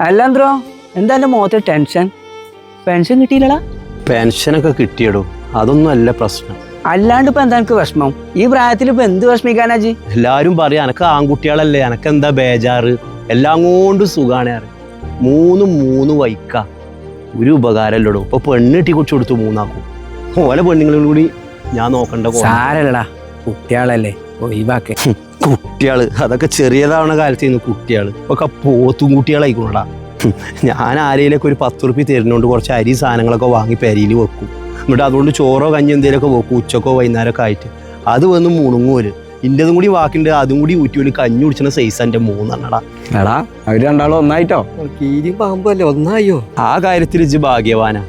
അല്ലാന്ത്രോ എന്താ എൻ്റെ മുഖത്ത് ടെൻഷൻ? പെൻഷൻ കിട്ടിയില്ലടാ? പെൻഷനൊക്കെ കിട്ടിയടോ, അതൊന്നും അല്ല പ്രശ്നം. അല്ലാണ്ട് ഇപ്പൊ എന്താ എനിക്ക് വിഷമം? ഈ പ്രായത്തിൽ ഇപ്പൊ എന്ത് വിഷമിക്കാനാ ജി? എല്ലാരും പറയും എനക്ക് ആൺകുട്ടികളല്ലേ, എനക്ക് എന്താ ബേജാറ്, എല്ലാം കൊണ്ടും സുഖാണ്. മൂന്ന് വൈക്ക ഒരു ഉപകാരമല്ലടോ. ഇപ്പൊ പെണ്ണ് കെട്ടി കുറിച്ച് കൊടുത്തു മൂന്നാക്കും. ഓലെ പെണ്ണുങ്ങളും കൂടി ഞാൻ നോക്കണ്ട. സാരല്ലടാ, കുട്ടികളല്ലേ, ഒഴിവാക്കേ. കുട്ടികള് അതൊക്കെ ചെറിയതാവണ കാലത്ത് കുട്ടികള് ഒക്കെ പോത്തും കുട്ടികളായിക്കോണടാ. ഞാൻ ആരെയിലൊക്കെ ഒരു 10 റുപ്യ തരുന്നോണ്ട് കുറച്ച് അരി സാധനങ്ങളൊക്കെ വാങ്ങി പെരയിൽ വെക്കും. എന്നിട്ട് അതുകൊണ്ട് ചോറോ കഞ്ഞി എന്തെങ്കിലുമൊക്കെ വെക്കും, ഉച്ചക്കോ വൈകുന്നേരമൊക്കെ ആയിട്ട്. അത് വന്ന് മുണുങ്ങൂര്. ഇൻ്റെതും കൂടി വാക്കിണ്ട്, അതും കൂടി ഊറ്റി കഞ്ഞി കുടിച്ചുന്ന സൈസ് എൻ്റെ 3 എടാ അവര് രണ്ടാളും ഒന്നായിട്ടോ? കീരി പാമ്പല്ലേ, ഒന്നായോ? ആ കാര്യത്തിൽ ഇജ്ജ് ഭാഗ്യവാനാ.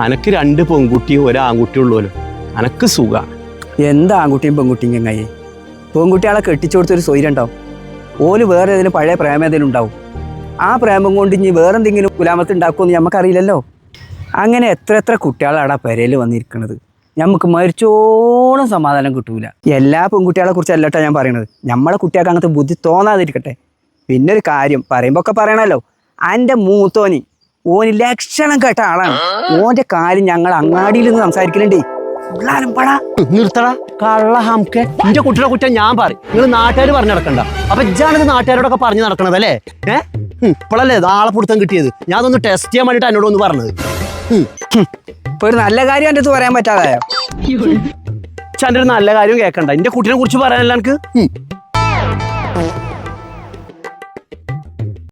അനക്ക് 2 പെൺകുട്ടിയും 1 ആൺകുട്ടി ഉള്ളൂല്ലോ. അനക്ക് സുഖാണ്. എന്താ ആൺകുട്ടിയും പെൺകുട്ടിയും ചങ്ങായി? പെൺകുട്ടികളെ കെട്ടിച്ചു കൊടുത്തൊരു സ്വൈര്യം ഉണ്ടാവും. ഓല് വേറെ ഏതെങ്കിലും പഴയ പ്രേമം ഏതെങ്കിലും ഉണ്ടാവും. ആ പ്രേമം കൊണ്ട് ഇനി വേറെന്തെങ്കിലും കുലാമത്ത് ഉണ്ടാക്കുമെന്ന് നമുക്കറിയില്ലല്ലോ. അങ്ങനെ എത്ര കുട്ടികളാടാ പെരയിൽ വന്നിരിക്കുന്നത്. നമുക്ക് മരിച്ചോളം സമാധാനം കിട്ടൂല. എല്ലാ പെൺകുട്ടികളെ കുറിച്ച് അല്ലട്ടോ ഞാൻ പറയണത്. നമ്മളെ കുട്ടികൾക്ക് അങ്ങനത്തെ ബുദ്ധി തോന്നാതിരിക്കട്ടെ. പിന്നെ ഒരു കാര്യം പറയുമ്പോൾ ഒക്കെ പറയണല്ലോ, എൻ്റെ മൂത്തോനി ഓന് ലക്ഷണം കേട്ട ആളാണ്. ഓൻ്റെ കാര്യം ഞങ്ങൾ അങ്ങാടിയിൽ നിന്ന് സംസാരിക്കലുണ്ടേ. നിർത്തടാ കള്ള ഹംക്കെ. എന്റെ കുട്ടിയുടെ കുറ്റം ഞാൻ പറയും, നിങ്ങൾ നാട്ടുകാർ പറഞ്ഞു നടക്കണ്ട. അപ്പൊ ഇജാണിത് നാട്ടുകാരോടൊക്കെ പറഞ്ഞു നടക്കണതല്ലേ? ഇപ്പോഴല്ലേ നാളെ പിടുത്തം കിട്ടിയത്. ഞാൻ അതൊന്ന് ടെസ്റ്റ് ചെയ്യാൻ വേണ്ടിട്ട് എന്നോട് ഒന്ന് പറഞ്ഞത്. ഇപ്പൊ ഒരു നല്ല കാര്യം എൻ്റെ അടുത്ത് പറയാൻ പറ്റാതായോ? എൻ്റെ ഒരു നല്ല കാര്യം കേൾക്കണ്ട. എന്റെ കുട്ടിനെ കുറിച്ച് പറയാനല്ല എനിക്ക്.